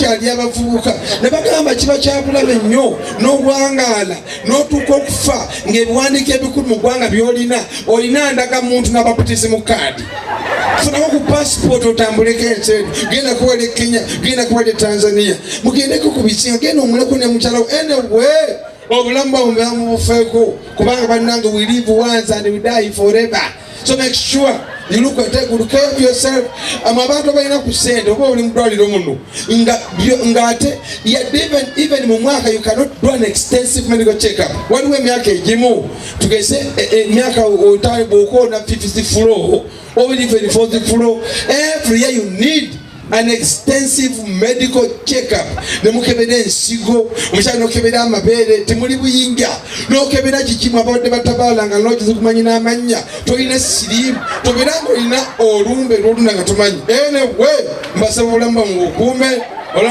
tukyali abavubuka ne bagamba kiba kyabulabe nnyo n'obwangaala n'otuuka okufa ng'ebiwandiiko ebikulu mu ggwanga olina ndagamuntu n'abaputisimu kaadi. Funako ku passport otambuleko ensi eno, genda kuwala Kenya, genda kuwala Tanzania, mugendeko ku bisinga, genda omuleko ne mukyalawo. Anyway, obulamu bwabwe mubufeeko kubanga bannange we live once and we die forever. So make sure you look at take good care of yourself. Abantu balina ku sente oba oli mudwaliro muno ngate even mu mwaka you cannot do an extensive medical check-up. Waliwo emyaka egimu tugese emyaka otali bw'okola na 50th floor or even 40th floor. Every year you need an extensive medical check-up. Nemukebera ensigo, omukyala nokebera amabeere, temuli buyinja, nokebera kikimu abadde batabalanga n'okiza kumanyi n'amannya, tolina siriimu, tobeera ng'olina olumbe lw'oluna nga tomanyi. Anyway, mbasaba obulamu bwammwe bukuume.